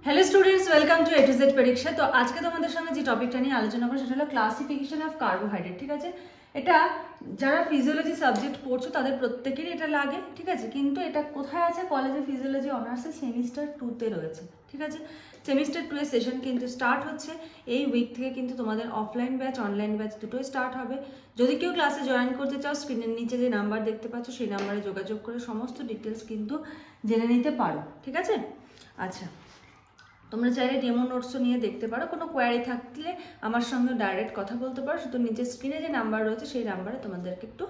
Hello students, welcome to A to Z পরীক্ষা। তো আজকে তোমাদের সঙ্গে যে টপিকটা নিয়ে আলোচনা করবো সেটা হলো ক্লাসিফিকেশন অফ কার্বোহাইড্রেট। ঠিক আছে, এটা যারা ফিজিওলজি সাবজেক্ট পড়ছো তাদের প্রত্যেকেরই এটা লাগে। ঠিক আছে, কিন্তু এটা কোথায় আছে? কলেজে ফিজিওলজি অনার্সে সেমিস্টার 2তে রয়েছে। ঠিক আছে, সেমিস্টার 2 এর সেশন কিন্তু স্টার্ট হচ্ছে এই উইক থেকে। কিন্তু তোমাদের অফলাইন ব্যাচ অনলাইন ব্যাচ দুটোই স্টার্ট হবে। যদি কেউ ক্লাসে জয়েন করতে চাও, স্ক্রিনের নিচে যে নাম্বার দেখতে পাচ্ছ সেই নাম্বারে যোগাযোগ করে সমস্ত ডিটেলস কিন্তু জেনে নিতে পারো। ঠিক আছে, আচ্ছা, তোমরা চাইলে ডেমো নোটসও নিয়ে দেখতে পারো। কোনো কোয়ারি থাকলে আমার সঙ্গে ডাইরেক্ট কথা বলতে পারো। শুধু নিচের স্ক্রিনে যে নাম্বার রয়েছে সেই নাম্বারে তোমাদেরকে একটু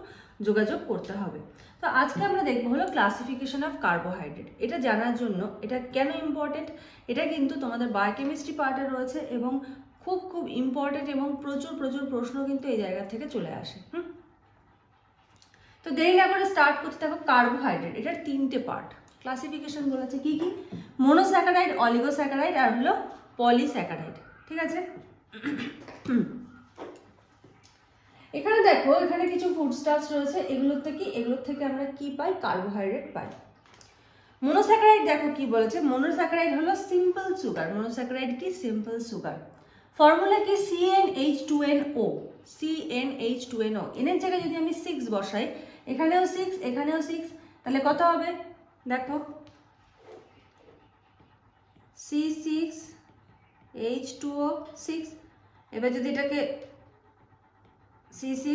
যোগাযোগ করতে হবে। তো আজকে আমরা দেখবো হলো ক্লাসিফিকেশন অফ কার্বোহাইড্রেট। এটা জানার জন্য এটা কেন ইম্পর্টেন্ট, এটা কিন্তু তোমাদের বায়োকেমিস্ট্রি পার্টে রয়েছে এবং খুব খুব ইম্পর্টেন্ট এবং প্রচুর প্রচুর প্রশ্ন কিন্তু এই জায়গা থেকে চলে আসে। তো দেরি না করে স্টার্ট করতে থাকো। কার্বোহাইড্রেট এটার 3টে পার্ট। ক্লাসিফিকেশন বলেছে কি কি? মনোস্যাকারাইড, অলিগোস্যাকারাইড আর হলো পলিস্যাকারাইড। ঠিক আছে, এখানে দেখো, এখানে কিছু ফুডস্টাফস রয়েছে। এগুলোর থেকে আমরা কি পাই? কার্বোহাইড্রেট পাই। মনোস্যাকারাইড দেখো কি বলেছে। মনোস্যাকারাইড হলো সিম্পল সুগার। মনোস্যাকারাইড কি? Simple sugar. ফর্মুলা কি? CnH2nO। CnH2nO এর জায়গায় যদি আমি 6 বসাই, এখানেও 6 এখানেও 6, তাহলে কত হবে? দেখো, C6H2O 6। এবার যদি এটাকে C6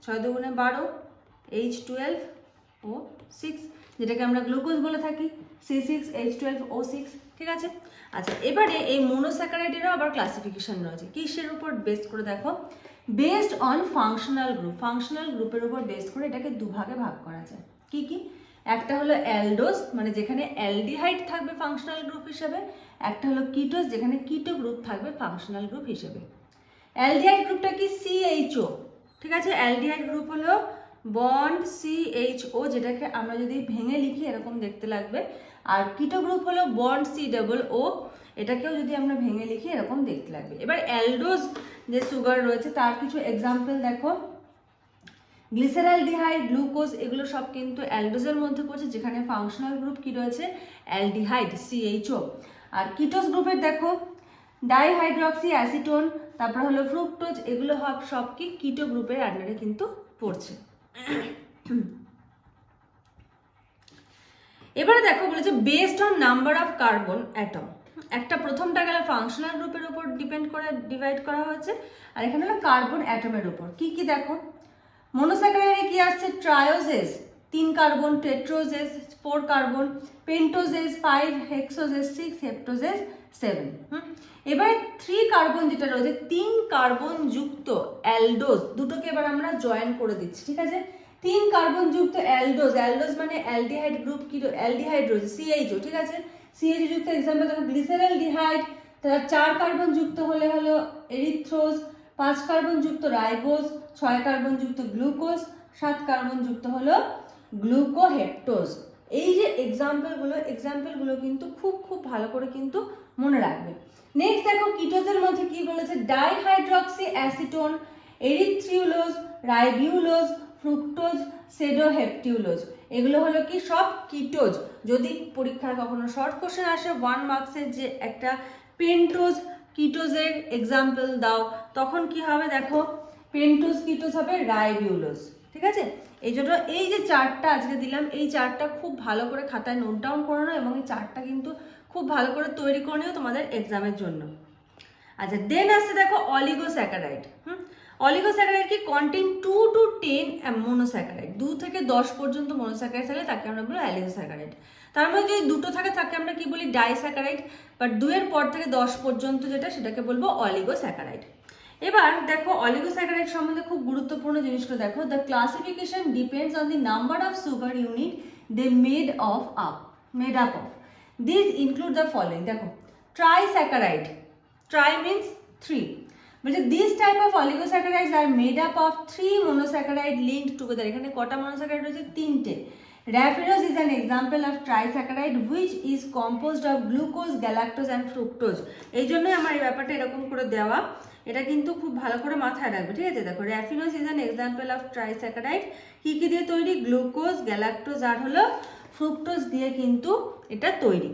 6 দুগুণে 12, H12O6, যেটাকে আমরা গ্লুকোজ বলে থাকি, C6H12O6। ঠিক আছে, আচ্ছা, এবারে এই মনোস্যাকারাইডেরও আবার ক্লাসিফিকেশন রয়েছে। কিসের উপর বেস করে? দেখো, based on functional group. Functional গ্রুপের উপর বেস করে এটাকে দুভাগে ভাগ করা যায়। কি কি? একটা হলো অ্যালডোজ, মানে যেখানে অ্যালডিহাইড থাকবে ফাংশনাল গ্রুপ হিসেবে। একটা হলো কিটোজ, যেখানে কিটো গ্রুপ থাকবে ফাংশনাল গ্রুপ হিসেবে। অ্যালডিহাইড গ্রুপটা কি? CHO। ঠিক আছে, অ্যালডিহাইড গ্রুপ হলো বন্ড CHO, যেটাকে আমরা যদি ভেঙে লিখি এরকম দেখতে লাগবে। আর কিটো গ্রুপ হলো বন্ড COO, এটাকেও যদি আমরা ভেঙে লিখি এরকম দেখতে লাগবে। এবার অ্যালডোজ যে সুগার রয়েছে তার কিছু এক্সাম্পল দেখো। গ্লিসারলডিহাইড, গ্লুকোজ, এগুলো সব কিন্তু অ্যালডোজের মধ্যে পড়ছে, যেখানে ফাংশনাল গ্রুপ কি রয়েছে? Aldehyde CHO। আর কিটোজ গ্রুপের দেখো, ডাইহাইড্রক্সি অ্যাসিটোন, তারপর হলো ফ্রুক্টোজ, এগুলো সব কি কিটো গ্রুপের আন্ডারে কিন্তু পড়ছে। এবারে দেখো বলেছে based on number of carbon atom. একটা প্রথমটা গেল ফাংশনাল গ্রুপের উপর ডিপেন্ড করে ডিভাইড করা হয়েছে, আর এখানে হলো কার্বন অ্যাটমের উপর। কি কি দেখো, মনোস্যাকারাইডে কি আসছে? ট্রায়োজেস 3 কার্বন, টেট্রোজেস 4 কার্বন, পেন্টোজেস 5, হেক্সোজেস 6, হেপ্টোজেস 7। এবারে 3 কার্বন যেটা রয়েছে, 3 কার্বন যুক্ত অ্যালডোজ, দুটোকে এবার আমরা জয়েন করে দিচ্ছি। ঠিক আছে, 3 কার্বন যুক্ত অ্যালডোজ, অ্যালডোজ মানে অ্যালডিহাইড গ্রুপ, কি অ্যালডিহাইড রয়েছে CHO। ঠিক আছে, CHO যুক্ত এক্সাম্পল দেখো গ্লিসারলডিহাইড, তার 4 কার্বন যুক্ত হলে হলো এরিথ্রোজ, 5 কার্বন যুক্ত রাইবোজ, 6 কার্বন যুক্ত গ্লুকোজ, 7 কার্বন যুক্ত হলো গ্লুকোহেপ্টোজ। এই যে এক্সাম্পলগুলো কিন্তু খুব খুব ভালো করে কিন্তু মনে রাখবে। নেক্সট দেখো, কিটোজের মধ্যে কি বলেছে? ডাইহাইড্রক্সি অ্যাসিটোন, এরিথ্রিউলোজ, রাইবিউলোজ, ফ্রুক্টোজ, সেডোহেপটিউলোজ, এগুলো হলো কি সব কিটোজ। যদি পরীক্ষায় কখনো শর্ট কোশ্চেন আসে 1 মার্কসের, যে একটা পেন্টোজ কিটোজের এক্সাম্পল দাও, তখন কি হবে? দেখো, পেন্টোজ কিটোজ হবে রাইবিউলোজ। ঠিক আছে, এই জন্য এই যে চার্টটা আজকে দিলাম, এই চার্টটা খুব ভালো করে খাতায় নোট ডাউন করে নাও এবং এই চার্টটা কিন্তু খুব ভালো করে তৈরি করে নিও তোমাদের এক্সামের জন্য। আচ্ছা, দেন আসছে দেখো অলিগোস্যাকারাইড। অলিগোস্যাকারাইড কি? Contain 2 to 10 monosaccharide. 2 থেকে 10 পর্যন্ত মনোস্যাকারাইড থাকলে তাকে আমরা বলি অলিগোস্যাকারাইড। তার মধ্যে যদি দুটো থাকে তাকে আমরা কি বলি? ডাইস্যাকারাইড। বাট 2 এর পর থেকে 10 পর্যন্ত যেটা, সেটাকে বলবো অলিগোস্যাকারাইড। এবার দেখো, অলিগোস্যাকারাইড সম্বন্ধে খুব গুরুত্বপূর্ণ জিনিসগুলো দেখো। The classification depends on the number of sugar unit they made up of. This include the following. দেখো, ট্রাইস্যাকারাইড, ট্রাই মিনস 3, বলছে this type of oligosaccharides are made up of 3 monosaccharide linked together। এখানে কটা monosaccharide রয়েছে? 3টে। Raffinose is an example of trisaccharide which is composed of glucose, galactose and fructose। এই জন্যই আমার এই ব্যাপারটা এরকম করে দেওয়া, এটা কিন্তু খুব ভালো করে মাথায় রাখবে। ঠিক আছে, দেখো, Raffinose is an example of trisaccharide, কি কি দিয়ে তৈরি? গ্লুকোজ, গ্যালাক্টোজ আর হলো ফ্রুক্টোজ দিয়ে কিন্তু এটা তৈরি।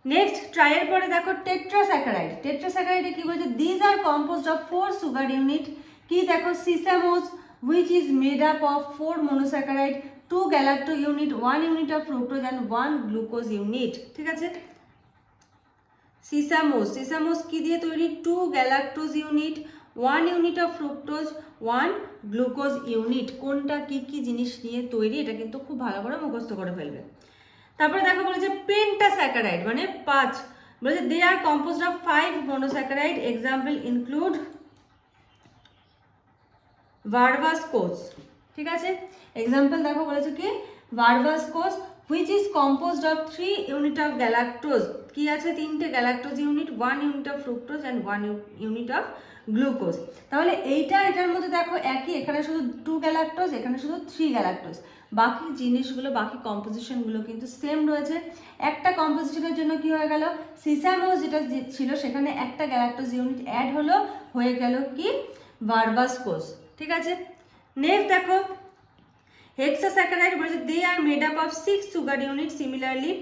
নেক্সট ট্রাইয়ের পরে দেখো টেট্রাস্যাকারাইড। টেট্রাস্যাকারাইডে কি বলছে, these are composed of 4 sugar unit. কি দেখো, সিসামোজ which is made up of 4 monosaccharide, 2 galacto unit, 1 unit of fructose and 1 glucose unit। ঠিক আছে, সিসামোজ কি দিয়ে তৈরি, 2 galactose unit, 1 unit of fructose, 1 glucose unit। কোনটা কি কি জিনিস নিয়ে তৈরি এটা কিন্তু খুব ভালো করে মুখস্থ করে ফেলবে। তারপরে দেখো বলেছে পেন্টাস্যাকারাইড মানে 5, বলেছে they are composed of 5 monosaccharide, example include verbascose. ঠিক আছে, এক্সাম্পল দেখো বলেছে কি, ভার্বাসকোজ which is composed of 3 unit of galactose। কি আছে, 3টে galactose unit, 1 unit of fructose and 1 unit of glucose. তাহলে এইটা এটার মধ্যে দেখো একই, এখানে শুধু 2 গ্যালাক্টোজ, এখানে শুধু 3 গ্যালাক্টোজ, বাকি জিনিসগুলো বাকি কম্পোজিশনগুলো কিন্তু সেম রয়েছে। একটা কম্পোজিশনের জন্য কি হয়ে গেল, সিসামোজ যেটা ছিল সেখানে একটা গ্যালাক্টোজ ইউনিট অ্যাড হলো, হয়ে গেল কি ভার্বাসকোজ। ঠিক আছে, নেক্সট দেখো হেক্সাস্যাকারাইড বলেছে they are made up of 6 sugar unit, similarly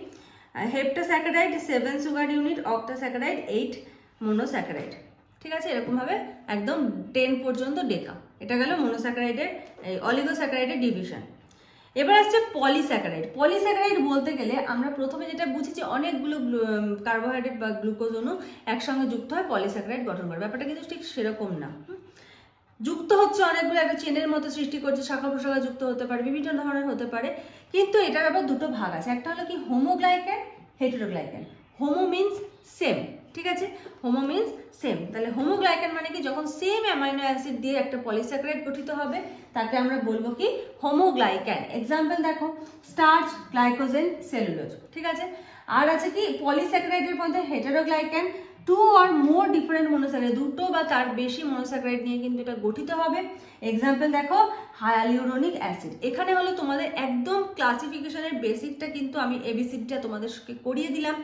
heptasaccharide 7 sugar unit, octasaccharide 8 monosaccharide. ঠিক আছে, এরকম ভাবে একদম 10 পর্যন্ত ডেকা। এটা গেল মোনোস্যাকারাইডের অলিগোস্যাকারাইডের ডিভিশন। এবার আসছে পলিস্যাকারাইড। পলিস্যাকারাইড বলতে গেলে আমরা প্রথমে যেটা বুঝেছি, অনেকগুলো কার্বোহাইড্রেট বা গ্লুকোজ অণু একসঙ্গে যুক্ত হয় পলিস্যাকারাইড গঠন করে। ব্যাপারটা কিন্তু ঠিক সেরকম না, যুক্ত হচ্ছে অনেকগুলো, একটা চেনের মতো সৃষ্টি করছে, শাখা প্রশাখা যুক্ত হতে পারে, বিভিন্ন ধরনের হতে পারে। কিন্তু এটার আবার দুটো ভাগ আছে, একটা হলো কি হোমোগ্লাইক্যান, হেটেরোগ্লাইক্যান। হোমো মিন্স সেম, ঠিক আছে, হোমো মিন্স সেম। তাহলে হোমোগ্লাইক্যান মানে কি, যখন সেম অ্যামাইনো অ্যাসিড দিয়ে একটা পলিস্যাকারাইড গঠিত হবে তাকে আমরা বলবো কি হোমোগ্লাইক্যান। এক্সাম্পল দেখো, স্টার্চ, গ্লাইকোজেন, সেলুলোজ। ঠিক আছে, আর আছে কি পলিস্যাকারাইডের মধ্যে হেটেরোগ্লাইক্যান, 2 or more different monosaccharide, দুটো বা তার বেশি মনোস্যাকারাইড নিয়ে কিন্তু এটা গঠিত হবে। এক্সাম্পল দেখো হায়ালুরোনিক অ্যাসিড। এখানে হলো তোমাদের একদম ক্লাসিফিকেশনের বেসিকটা কিন্তু আমি এবিসিডিটা তোমাদেরকে করিয়ে দিলাম।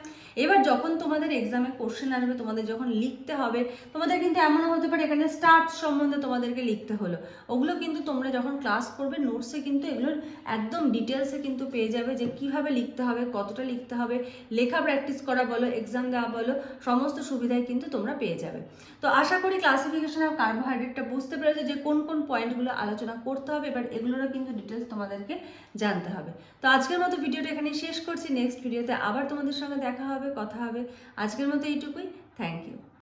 এবার যখন তোমাদের এক্সামে কোশ্চেন আসবে, তোমাদের যখন লিখতে হবে, তোমাদের কিন্তু এমনও হতে পারে এখানে স্টার্চ সম্বন্ধে তোমাদেরকে লিখতে হলো, ওগুলো কিন্তু তোমরা যখন ক্লাস করবে নোটসে কিন্তু এগুলোর একদম ডিটেলসে কিন্তু পেয়ে যাবে যে কিভাবে লিখতে হবে, কতটা লিখতে হবে, লেখা প্র্যাকটিস করা বলো, এক্সাম দেওয়া বলো, সমস্ত সুবিধাই কিন্তু তোমরা পেয়ে যাবে। তো আশা করি ক্লাসিফিকেশন অফ কার্বোহাইড্রেটটা বুঝতে পেরেছো যে কোন কোন পয়েন্টগুলো আলোচনা করতে হবে। এবার এগুলোরও কিন্তু ডিটেলস তোমাদেরকে জানতে হবে। তো আজকের মতো ভিডিওটা এখানে শেষ করছি, নেক্সট ভিডিওতে আবার তোমাদের সঙ্গে দেখা হবে, কথা হবে। আজকের মতো এইটুকুই, থ্যাংক ইউ।